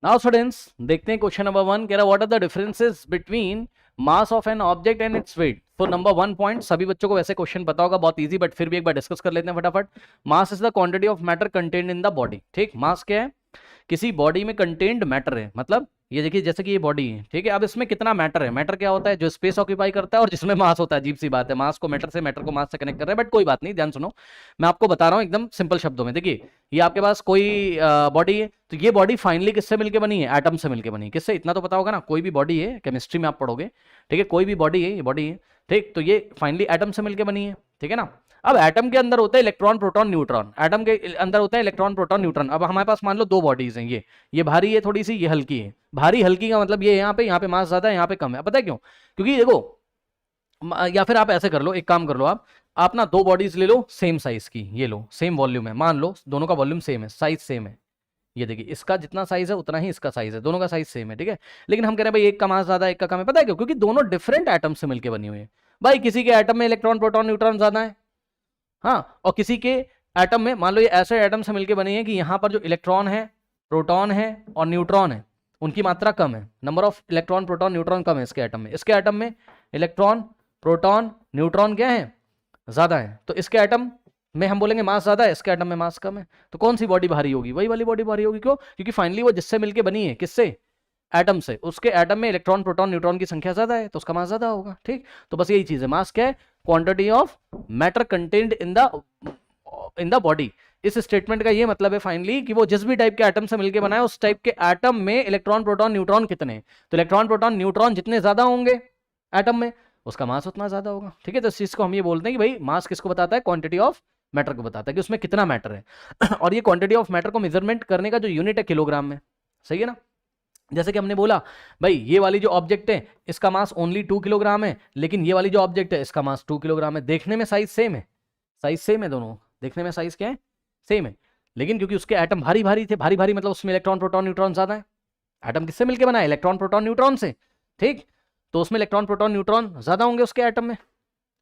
Now students देखते हैं question number 1 कह रहा what are the differences between mass of an object and its weight. तो number 1 point, सभी बच्चों को वैसे क्वेश्चन पता होगा, बहुत इजी, बट फिर भी एक बार डिस्कस कर लेते हैं फटाफट। Mass is the quantity of matter contained in the body. ठीक, मास क्या है? किसी बॉडी में कंटेन्ड मैटर है, मतलब ये देखिए जैसे कि ये बॉडी है, ठीक है, अब इसमें कितना मैटर है। मैटर क्या होता है? जो स्पेस ऑक्यूपाई करता है और जिसमें मास होता है। अजीब सी बात है, मास को मैटर से, मैटर को मास से कनेक्ट कर रहे हैं, बट कोई बात नहीं, ध्यान सुनो, मैं आपको बता रहा हूं एकदम सिंपल शब्दों में। देखिए ये आपके पास कोई बॉडी है, तो ये बॉडी फाइनली किससे मिलकर बनी है? एटम से मिलकर बनी है। किससे? इतना तो पता होगा ना, कोई भी बॉडी है, केमिस्ट्री में आप पढ़ोगे, ठीक है, कोई भी बॉडी है, ये बॉडी है, ठीक, तो ये फाइनली एटम से मिलकर बनी है, ठीक है ना। अब एटम के अंदर होते हैं इलेक्ट्रॉन प्रोटॉन न्यूट्रॉन, एटम के अंदर होते हैं इलेक्ट्रॉन प्रोटॉन न्यूट्रॉन। अब हमारे पास मान लो दो बॉडीज हैं, ये भारी है थोड़ी सी, ये हल्की है। भारी हल्की का मतलब ये यहाँ पे मास ज्यादा है, यहाँ पे कम है। पता है क्यों? क्योंकि देखो, या फिर आप ऐसे कर लो, एक काम कर लो, आप ना दो बॉडीज ले लो सेम साइज की, ये लो, सेम वॉल्यूम है, मान लो दोनों का वॉल्यूम सेम है, साइज सेम है। ये देखिए इसका जितना साइज है उतना ही इसका साइज है, दोनों का साइज सेम है, ठीक है। लेकिन हम कह रहे हैं भाई एक का मास ज्यादा है, एक का कम है। पता है क्यों? क्योंकि दोनों डिफरेंट एटम से मिलकर बनी हुई है। भाई किसी के एटम में इलेक्ट्रॉन प्रोटॉन न्यूट्रॉन ज्यादा है, हाँ, और किसी के एटम में, मान लो ये ऐसे एटम से मिलकर बनी है कि यहां पर जो इलेक्ट्रॉन है, प्रोटॉन है और न्यूट्रॉन है, उनकी मात्रा कम है, number of electron proton neutron कम है इसके एटम में। इसके एटम में इलेक्ट्रॉन प्रोटॉन न्यूट्रॉन क्या है? ज्यादा है। तो इसके एटम में हम बोलेंगे मास ज्यादा है, इसके एटम में मास कम है। तो कौन सी बॉडी भारी होगी? वही वाली बॉडी भारी होगी। क्यों? क्योंकि फाइनली वो जिससे मिलकर बनी है, किससे? एटम से। उसके एटम में इलेक्ट्रॉन प्रोटॉन न्यूट्रॉन की संख्या ज्यादा है, तो उसका मास ज्यादा होगा। ठीक, तो बस यही चीज है। मास क्या है? Quantity of matter contained in the body. इस स्टेटमेंट का ये मतलब है फाइनली कि वो जिस भी टाइप के एटम से मिलकर बना है, उस टाइप के एटम में इलेक्ट्रॉन प्रोटॉन न्यूट्रॉन कितने, तो इलेक्ट्रॉन प्रोटॉन न्यूट्रॉन जितने ज्यादा होंगे एटम में, उसका मास उतना ज्यादा होगा। ठीक है, तो इस चीज को हम ये बोलते हैं कि भाई मास किसको बताता है? क्वांटिटी ऑफ मैटर को बताता है, कि उसमें कितना मैटर है। और ये क्वांटिटी ऑफ मैटर को मेजरमेंट करने का जो यूनिट है किलोग्राम में, सही है ना। जैसे कि हमने बोला भाई ये वाली जो ऑब्जेक्ट है इसका मास ओनली 2 किलोग्राम है, लेकिन ये वाली जो ऑब्जेक्ट है इसका मास 2 किलोग्राम है। देखने में साइज सेम है, साइज सेम है, दोनों देखने में साइज क्या है? सेम है। लेकिन क्योंकि उसके एटम भारी भारी थे, भारी भारी मतलब उसमें इलेक्ट्रॉन प्रोटॉन न्यूट्रॉन ज्यादा है। एटम किससे मिलकर बना है? इलेक्ट्रॉन प्रोटॉन न्यूट्रॉन से। ठीक, तो उसमें इलेक्ट्रॉन प्रोटॉन न्यूट्रॉन ज्यादा होंगे उसके एटम में।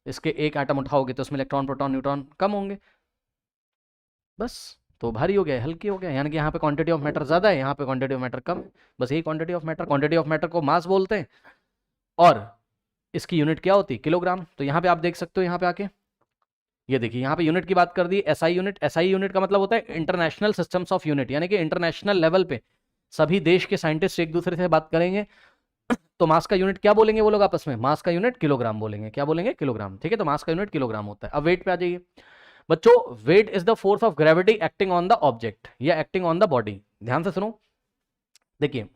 इसके एक एटम उठाओगे तो उसमें इलेक्ट्रॉन प्रोटॉन न्यूट्रॉन कम होंगे, बस। तो भारी हो गया, हल्की हो गया, यानी कि यहाँ पे क्वांटिटी ऑफ मैटर ज्यादा है, यहाँ पे क्वांटिटी ऑफ मैटर कम है। बस यही quantity of matter, quantity of matter को मास बोलते हैं, और इसकी यूनिट क्या होती है? किलोग्राम। तो यहाँ पे आप देख सकते हो, यहाँ पे आके ये देखिए, यहाँ पे यूनिट की बात कर दी, एसआई यूनिट। एसआई यूनिट का मतलब होता है इंटरनेशनल सिस्टम्स ऑफ यूनिट, यानी कि इंटरनेशनल लेवल पे सभी देश के साइंटिस्ट एक दूसरे से बात करेंगे तो मास का यूनिट क्या बोलेंगे वो लोग आपस में? मास का यूनिट किलोग्राम बोलेंगे। क्या बोलेंगे? किलोग्राम। ठीक है, तो मास का यूनिट किलोग्राम होता है। अब वेट पे आ जाइए बच्चों। Weight is the force of gravity acting on the object या एक्टिंग ऑन द बॉडी। ध्यान से सुनो, देखिए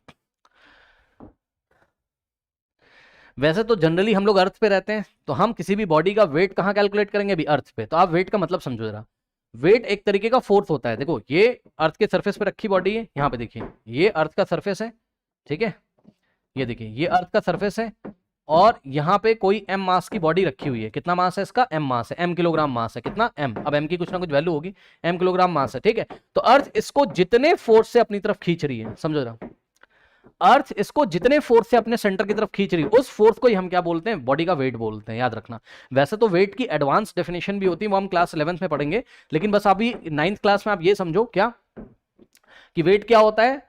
वैसे तो जनरली हम लोग अर्थ पे रहते हैं, तो हम किसी भी बॉडी का वेट कहाँ कैलकुलेट करेंगे? अभी अर्थ पे। तो आप वेट का मतलब समझो जरा। वेट एक तरीके का फोर्स होता है। देखो ये अर्थ के सरफेस पे रखी बॉडी है, यहाँ पे देखिए ये अर्थ का सरफेस है, ठीक है, ये देखिए ये अर्थ का सरफेस है, और यहाँ पे कोई m मास की बॉडी रखी हुई है। कितना मास है इसका? m मास है, m किलोग्राम मास है। कितना? m। अब m की कुछ ना कुछ वैल्यू होगी, m किलोग्राम मास है, ठीक है। तो अर्थ इसको जितने फोर्स से अपनी तरफ खींच रही है, समझो जरा, अर्थ इसको जितने फोर्स से अपने सेंटर की तरफ खींच रही है, उस फोर्स को ही हम क्या बोलते हैं? बॉडी का वेट बोलते हैं, याद रखना। वैसे तो वेट की एडवांस डेफिनेशन भी होती है, वो हम क्लास 11th में पढ़ेंगे, लेकिन बस अभी 9th क्लास में आप ये समझो क्या, कि वेट क्या होता है।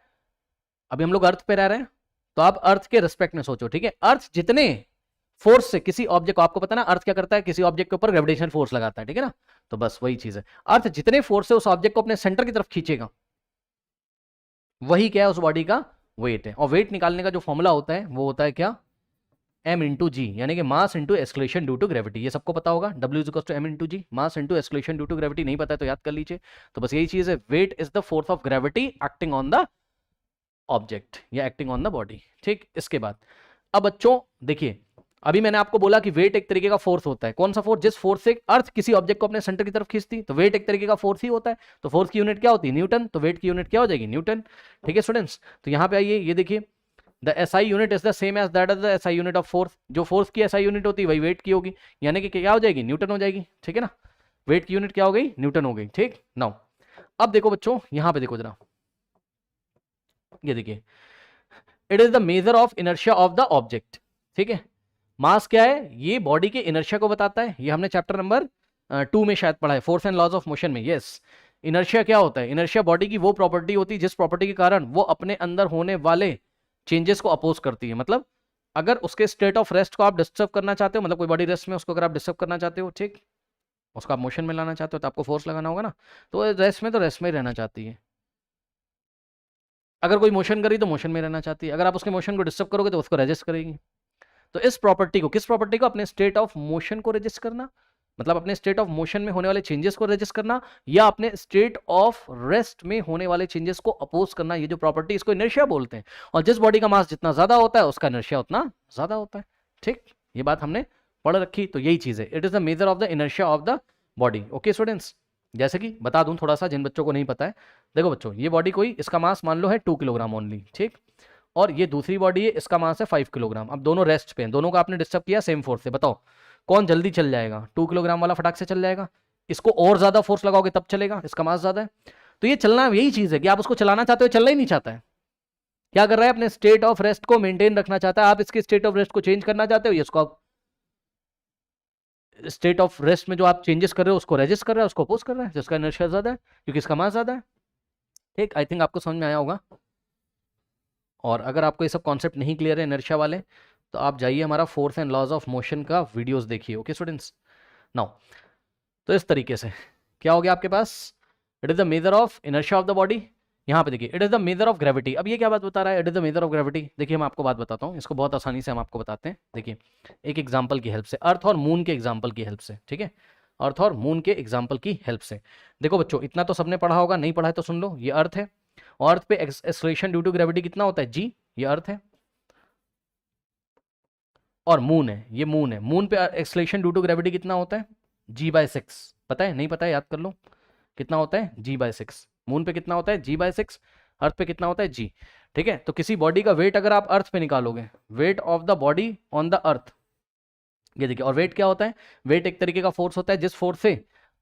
अभी हम लोग अर्थ पे रह रहे हैं, तो आप अर्थ के रिस्पेक्ट में सोचो, ठीक है। अर्थ जितने फोर्स से किसी ऑब्जेक्ट को, आपको पता ना अर्थ क्या करता है? किसी ऑब्जेक्ट के ऊपर ग्रेविटेशन फोर्स लगाता है, ठीक है ना। तो बस वही चीज है, अर्थ जितने फोर्स से उस ऑब्जेक्ट को अपने सेंटर की तरफ खींचेगा, वही क्या है? उस बॉडी का वेट है। और वेट निकालने का जो फॉर्मूला होता है वो होता है क्या? m इंटू जी, यानी कि mass into acceleration due to gravity. ये सबको पता होगा, W इज m into g, mass into acceleration due to gravity. नहीं पता है तो याद कर लीजिए। तो बस यही चीज है, weight is the force of gravity acting on the object या एक्टिंग ऑन द बॉडी। ठीक, इसके बाद अब बच्चों देखिए, अभी मैंने आपको बोला कि वेट एक तरीके का फोर्स होता है। कौन सा फोर्स? जिस फोर्स से अर्थ किसी ऑब्जेक्ट को अपने सेंटर की तरफ खींचती, तो वेट एक तरीके का फोर्स ही होता है। तो फोर्स की यूनिट क्या होती है? न्यूटन। तो वेट की यूनिट क्या हो जाएगी? न्यूटन। ठीक है स्टूडेंट्स, तो यहाँ पे आइए, ये देखिए, the SI unit is the same as that is the SI unit of force. जो फोर्स की एसआई यूनिट होती है वही वेट की होगी, यानी कि क्या हो जाएगी? न्यूटन हो जाएगी। ठीक है ना, वेट की यूनिट क्या हो गई? न्यूटन हो गई। ठीक, नाउ अब देखो बच्चों, यहां पे देखो जरा, ये देखिए, it is the measure of inertia of the object. ठीक है, मास क्या है? ये बॉडी के इनर्शिया को बताता है। ये हमने चैप्टर नंबर 2 में शायद पढ़ा है, force and laws of motion में। यस, इनर्शिया क्या होता है? इनर्शिया बॉडी की वो प्रॉपर्टी होती है जिस प्रॉपर्टी के कारण वो अपने अंदर होने वाले चेंजेस को अपोज करती है। मतलब अगर उसके स्टेट ऑफ रेस्ट को आप डिस्टर्ब करना चाहते हो, मतलब कोई बॉडी रेस्ट में उसको अगर आप डिस्टर्ब करना चाहते हो, ठीक, उसको आप मोशन में लाना चाहते हो तो आपको फोर्स लगाना होगा ना, तो रेस्ट में तो रेस्ट में ही रहना चाहती है। अगर कोई मोशन करी तो मोशन में रहना चाहती है, अगर आप उसके मोशन को डिस्टर्ब करोगे तो उसको रेजिस्ट करेगी। तो इस प्रॉपर्टी को, किस प्रॉपर्टी को? अपने स्टेट ऑफ मोशन को रेजिस्ट करना, मतलब अपने स्टेट ऑफ मोशन में होने वाले चेंजेस को रेजिस्ट करना, या अपने स्टेट ऑफ रेस्ट में होने वाले चेंजेस को अपोज करना। ये जो प्रॉपर्टी, इसको इनर्शिया बोलते हैं। और जिस बॉडी का मास जितना ज्यादा होता है उसका इनर्शिया उतना ज्यादा होता है। ठीक, ये बात हमने पढ़ रखी, तो यही चीज है। It is the measure of the inertia of the body. Okay students, जैसे कि बता दूं थोड़ा सा जिन बच्चों को नहीं पता है, देखो बच्चों, ये बॉडी कोई, इसका मास मान लो है 2 किलोग्राम ओनली, ठीक, और ये दूसरी बॉडी है, इसका मास है 5 किलोग्राम। अब दोनों रेस्ट पे हैं, दोनों का आपने डिस्टर्ब किया सेम फोर्स से, बताओ कौन जल्दी चल जाएगा? 2 किलोग्राम वाला फटाक से चल जाएगा, इसको और ज्यादा फोर्स लगाओगे तब चलेगा, इसका मास ज्यादा है। तो ये चलना यही चीज है कि आप उसको चलाना चाहते हो, चलना ही नहीं चाहता है। क्या कर रहा है? अपने स्टेट ऑफ रेस्ट को मेंटेन रखना चाहता है। आप इसके स्टेट ऑफ रेस्ट को चेंज करना चाहते हो, इसको आप स्टेट ऑफ रेस्ट में जो आप चेंजेस कर रहे हो उसको रेजिस्ट कर रहा है, उसको अपोज कर रहा है, जिसका इनर्शिया ज्यादा है क्योंकि इसका मास ज्यादा है। ठीक, आई थिंक आपको समझ में आया होगा। और अगर आपको ये सब कॉन्सेप्ट नहीं क्लियर है इनर्शिया वाले, तो आप जाइए हमारा force and laws of motion का वीडियोस देखिए। ओके स्टूडेंट्स, नाउ तो इस तरीके से क्या हो गया आपके पास? It is the measure of inertia of the body. यहाँ पे देखिए, it is the measure of gravity. अब ये क्या बात बता रहा है? It is the measure of gravity. देखिए मैं आपको बात बताता हूँ, इसको बहुत आसानी से हम आपको बताते हैं। देखिए एक एग्जाम्पल की हेल्प से, अर्थ और मून के एग्जाम्पल की हेल्प से, ठीक है, अर्थ और मून के एग्जाम्पल की हेल्प से। देखो बच्चों, इतना तो सबने पढ़ा होगा, नहीं पढ़ा है तो सुन लो। ये अर्थ है, और अर्थ पे एक्सेलरेशन ड्यू टू ग्रेविटी कितना होता है? जी। ये अर्थ है, और मून है, ये मून है। मून पे एक्सेलरेशन ड्यू टू ग्रेविटी कितना होता है? G/6। पता है? नहीं पता है? याद कर लो, कितना होता है? G/6। मून पे कितना होता है? G/6। अर्थ पे कितना होता है? G। ठीक है, तो किसी बॉडी का वेट अगर आप अर्थ पे निकालोगे, weight of the body on the earth, ये देखिए, और वेट क्या होता है? वेट एक तरीके का फोर्स होता है जिस फोर्स से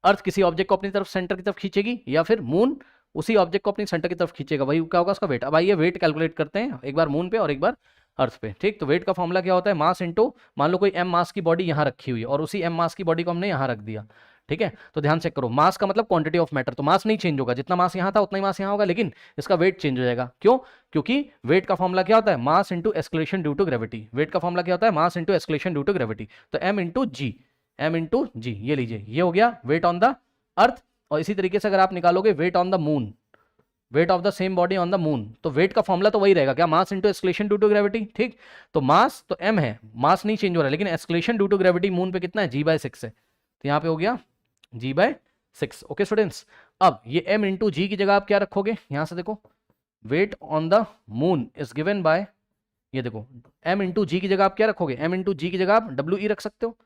अर्थ किसी ऑब्जेक्ट को अपनी तरफ, सेंटर की तरफ खींचेगी, या फिर मून उसी ऑब्जेक्ट को अपनी सेंटर की तरफ खींचेगा, वही क्या होगा उसका वेट। अब आइए वेट कैलकुलेट करते हैं, एक बार मून पे और एक बार अर्थ पे। ठीक, तो वेट का फॉर्मूला क्या होता है? मास इंटू, मान लो कोई m मास की बॉडी यहाँ रखी हुई है और उसी m मास की बॉडी को हमने यहाँ रख दिया। ठीक है, तो ध्यान चेक करो, मास का मतलब क्वांटिटी ऑफ मैटर, तो मास नहीं चेंज होगा, जितना मास यहाँ था उतना ही मास यहाँ होगा, लेकिन इसका वेट चेंज हो जाएगा। क्यों? क्योंकि वेट का फॉर्मूला क्या होता है? Mass into acceleration due to gravity. Weight का फॉर्मूला क्या होता है? Mass into acceleration due to gravity. तो m into g, m into g, ये लीजिए, ये हो गया वेट ऑन द अर्थ। और इसी तरीके से अगर आप निकालोगे weight on the moon, weight of the same body on the moon, तो वेट का फॉर्मूला तो वही रहेगा, क्या? Mass into acceleration due to gravity. ठीक, तो मास तो m है, मास नहीं चेंज हो रहा है, लेकिन acceleration due to gravity moon पे कितना है? G/6 है, तो यहाँ पे हो गया G/6। ओके स्टूडेंट्स, अब ये m इंटू जी की जगह आप क्या रखोगे? यहां से देखो, weight on the moon is given by, ये देखो m इंटू जी की जगह आप क्या रखोगे? m इंटू जी की जगह आप WE रख सकते हो।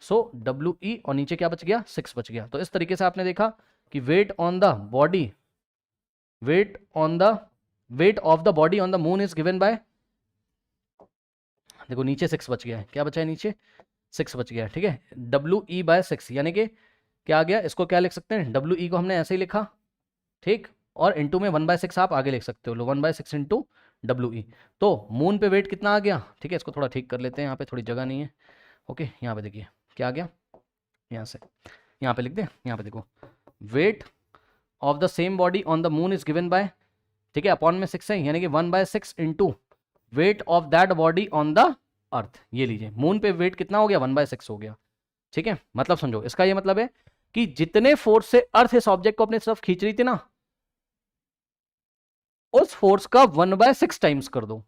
सो WE, और नीचे क्या बच गया? 6 बच गया। तो इस तरीके से आपने देखा कि weight on the body, weight on the, weight of the body on the moon is given by, देखो नीचे 6 बच गया है, क्या बचा है? नीचे 6 बच गया है। ठीक है, WE/6, यानी कि क्या आ गया? इसको क्या लिख सकते हैं? WE को हमने ऐसे ही लिखा, ठीक, और इंटू में 1/6 आप आगे लिख सकते हो, लो 1/6 इंटू WE। तो मून पे वेट कितना आ गया? ठीक है, इसको थोड़ा ठीक कर लेते हैं, यहाँ पे थोड़ी जगह नहीं है। ओके, यहाँ पे देखिए क्या आ गया, यहाँ से यहाँ पे लिख दे, यहाँ पे देखो, wait of the same body on the moon is given bye, ठीक है, अपॉन में 6 है, यानी कि 1/6 into weight of that body on the earth. ये लीजिए, मून पे वेट कितना हो गया? 1/6 हो गया। ठीक है, मतलब समझो, इसका ये मतलब है कि जितने फोर्स से अर्थ इस ऑब्जेक्ट को अपनी तरफ खींच रही थी ना, उस फोर्स का 1/6 टाइम्स कर दो,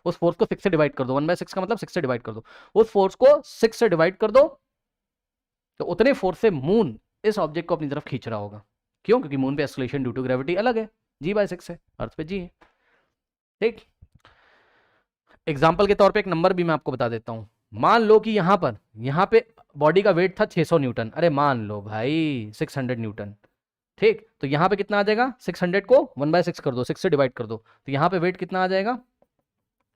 उस फोर्स को 6 से डिवाइड कर दो। 1/6 का मतलब 6 से डिवाइड कर दो, उस फोर्स को 6 से डिवाइड कर दो, तो उतने फोर्स से मून इस ऑब्जेक्ट को अपनी तरफ खींच रहा होगा। क्यों? क्योंकि मून पे एक्सेलरेशन ड्यू टू ग्रेविटी अलग है, G/6 है, अर्थ पे G है। ठीक, एग्जाम्पल के तौर पे एक नंबर भी मैं आपको बता देता हूं। मान लो कि यहाँ पे बॉडी का वेट था 600 न्यूटन, अरे मान लो भाई 600 न्यूटन। ठीक, तो यहाँ पे कितना आ जाएगा? 600 को 1/6 कर दो, 6 से डिवाइड कर दो, तो यहाँ पे वेट कितना आ जाएगा?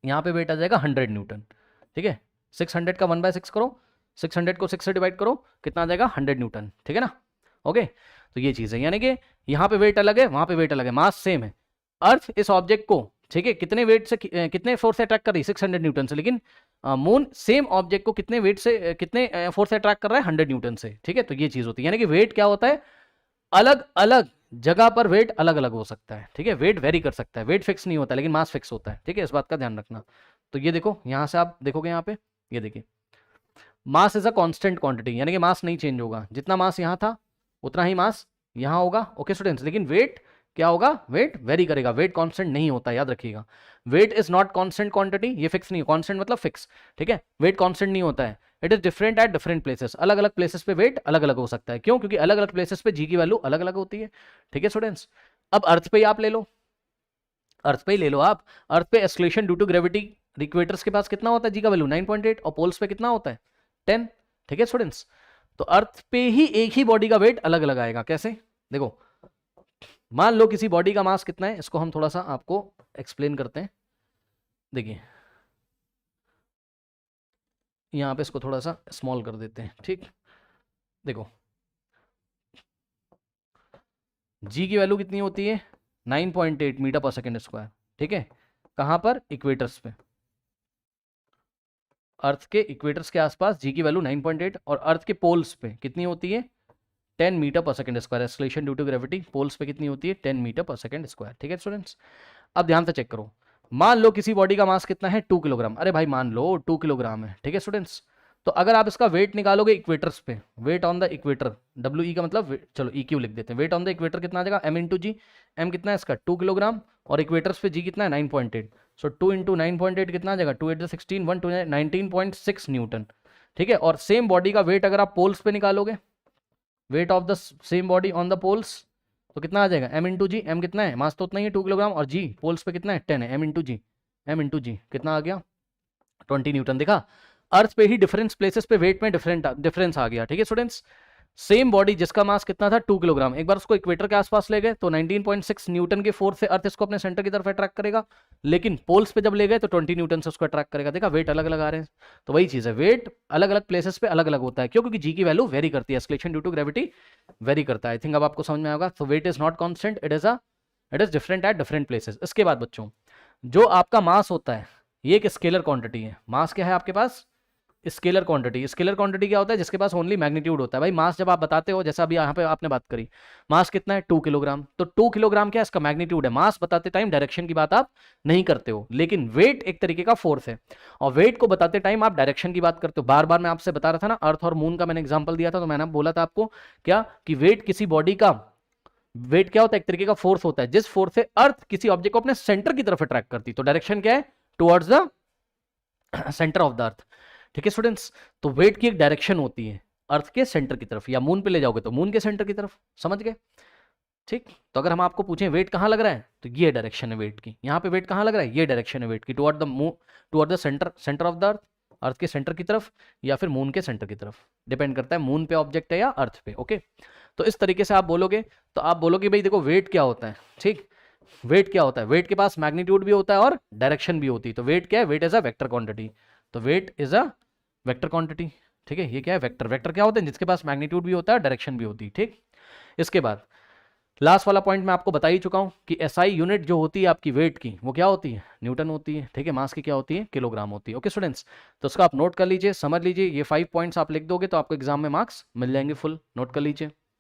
यहाँ पे वेट आ जाएगा 100 न्यूटन। ठीक है, 600 का 1/6 करो, 600 को 6 से डिवाइड करो, कितना आ जाएगा? 100 न्यूटन। ठीक है ना? ओके, तो ये चीज़ है, यानी कि यहाँ पे वेट अलग है, वहाँ पे वेट अलग है, मास सेम है। अर्थ इस ऑब्जेक्ट को, ठीक है, कितने वेट से, कितने फोर्स से अट्रैक्ट कर रही है? 600 न्यूटन से, लेकिन मून सेम ऑब्जेक्ट को कितने वेट से, कितने फोर्स से अट्रैक्ट कर रहा है? 100 न्यूटन से। ठीक है, तो ये चीज़ होती है, यानी कि वेट क्या होता है? अलग अलग जगह पर वेट अलग अलग हो सकता है, ठीक है, वेट वेरी कर सकता है, वेट फिक्स नहीं होता लेकिन मास फिक्स होता है, ठीक है, इस बात का ध्यान रखना। तो ये देखो यहां से आप देखोगे यहाँ पे, ये देखिए mass is a constant quantity, यानी कि मास नहीं चेंज होगा, जितना मास यहाँ था उतना ही मास यहाँ होगा, ओके स्टूडेंट्स, लेकिन वेट क्या होगा, वेट वेरी करेगा, वेट कांस्टेंट नहीं होता, याद रखिएगा। Weight is not constant quantity, ये फिक्स नहीं, कांस्टेंट मतलब फिक्स, ठीक है, वेट कांस्टेंट नहीं होता है, it is different at different places, अलग अलग प्लेसेस पे वेट अलग अलग हो सकता है, क्यों, क्योंकि अलग अलग प्लेसेस पे जी की वैल्यू अलग अलग होती है, ठीक है स्टूडेंट्स। अब अर्थ पे ही आप ले लो, अर्थ पे ही ले लो आप, अर्थ पे acceleration due to gravity, equators के पास कितना होता है जी का वैल्यू 9.8 और पोल्स पे कितना होता है 10, ठीक है स्टूडेंट्स। तो अर्थ पे ही एक ही बॉडी का वेट अलग अलग आएगा, कैसे, देखो मान लो किसी बॉडी का मास कितना है, इसको हम थोड़ा सा आपको एक्सप्लेन करते हैं, देखिए यहां पे इसको थोड़ा सा स्मॉल कर देते हैं, ठीक, देखो जी की वैल्यू कितनी होती है 9.8 मीटर पर सेकेंड स्क्वायर, ठीक है, कहां पर, इक्वेटर्स पे, अर्थ के इक्वेटर्स के आसपास जी की वैल्यू 9.8 और अर्थ के पोल्स पे कितनी होती है 10 मीटर पर second square, acceleration due to gravity poles पे कितनी होती है 10 मीटर पर सेकंड स्क्वायर, ठीक है स्टूडेंट्स। अब ध्यान से चेक करो, मान लो किसी बॉडी का मास कितना है 2 किलोग्राम, अरे भाई मान लो 2 किलोग्राम है, ठीक है स्टूडेंट्स। तो अगर आप इसका वेट निकालोगे इक्वेटर्स पे, weight on the equator, W E का मतलब चलो ई क्यू लिख देते हैं, वेट ऑन द इक्वेटर कितना आ जाएगा m इंटू जी, एम कितना है इसका 2 किलोग्राम और इक्वेटर्स पे जी कितना है 9.8, सो 2 इंटू 9.8 कितना आ जाएगा 2 8 16 1 2 19.6 न्यूटन, ठीक है। और सेम बॉडी का वेट अगर आप पोल्स पे निकालोगे, weight of the same body on the poles, तो कितना आ जाएगा m इंटू जी, एम कितना है मास तो उतना ही है 2 किलोग्राम और जी पोल्स पे कितना है 10 है, m इंटू जी, एम इंटू जी कितना आ गया 20 न्यूटन, देखा अर्थ पे ही डिफरेंस प्लेसेस पे वेट में डिफरेंस आ गया, ठीक है स्टूडेंट्स। सेम बॉडी जिसका मास कितना था 2 किलोग्राम, एक बार उसको इक्वेटर के आसपास ले गए तो 19.6 न्यूटन के फोर्स से अर्थ इसको अपने सेंटर की तरफ अट्रैक्ट करेगा, लेकिन पोल्स पे जब ले गए तो 20 न्यूटन से उसको अट्रैक्ट करेगा, देखा वेट अलग अलग आ रहे हैं। तो वही चीज है, वेट अलग अलग प्लेसेस पे अलग अलग होता है, क्यों, क्योंकि जी की वैल्यू वेरी करती है, acceleration due to gravity vary करता है। आई थिंक अब आपको समझ में आएगा। तो weight is not constant, it is different at different places. इसके बाद बच्चों जो आपका मास होता है ये एक स्केलर क्वांटिटी है, मास क्या है आपके पास स्केलर क्वांटिटी। स्केलर क्वांटिटी क्या होता है, जिसके पास ओनली मैग्नीट्यूड होता है। भाई मास जब आप बताते हो, जैसा अभी यहाँ पे आपने बात करी, मास कितना है 2 किलोग्राम, तो 2 किलोग्राम क्या है इसका मैग्नीट्यूड है। मास बताते टाइम डायरेक्शन की बात आप नहीं करते हो, लेकिन वेट एक तरीके का फोर्स है, और वेट को बताते टाइम आप डायरेक्शन की बात करते हो। बार बार मैं आपसे बता रहा था ना, अर्थ और मून का मैंने एग्जाम्पल दिया था, तो मैंने बोला था आपको क्या कि वेट किसी बॉडी का वेट क्या होता है, एक तरीके का फोर्स होता है, जिस फोर्स से अर्थ किसी ऑब्जेक्ट को अपने सेंटर की तरफ अट्रैक्ट करती है। तो डायरेक्शन क्या है, towards the centre of the अर्थ, ठीक है स्टूडेंट्स। तो वेट की एक डायरेक्शन होती है अर्थ के सेंटर की तरफ, या मून पे ले जाओगे तो मून के सेंटर की तरफ, समझ गए, ठीक। तो अगर हम आपको पूछें वेट कहां लग रहा है, तो ये डायरेक्शन है वेट की, यहाँ पे वेट कहां लग रहा है, ये डायरेक्शन है वेट की, toward the moon, toward the centre of the earth, earth के सेंटर की तरफ या फिर मून के सेंटर की तरफ, डिपेंड करता है मून पे ऑब्जेक्ट है या अर्थ पे, ओके। तो इस तरीके से आप बोलोगे, तो आप बोलोगे भाई देखो वेट क्या होता है, ठीक, वेट क्या होता है, वेट के पास मैग्नीट्यूड भी होता है और डायरेक्शन भी होती है। तो वेट क्या है, weight is a vector quantity, तो weight is a vector quantity, ठीक है। ये क्या है, वेक्टर, वेक्टर क्या होते हैं, जिसके पास मैग्नीट्यूड भी होता है डायरेक्शन भी होती है, ठीक। इसके बाद लास्ट वाला पॉइंट मैं आपको बता ही चुका हूं कि एसआई यूनिट जो होती है आपकी वेट की, वो क्या होती है, न्यूटन होती है, ठीक है। मास की क्या होती है, किलोग्राम होती है, ओके स्टूडेंट्स। तो उसका आप नोट कर लीजिए, समझ लीजिए, ये 5 पॉइंट्स आप लिख दोगे तो आपको एग्जाम में मार्क्स मिल जाएंगे, फुल नोट कर लीजिए।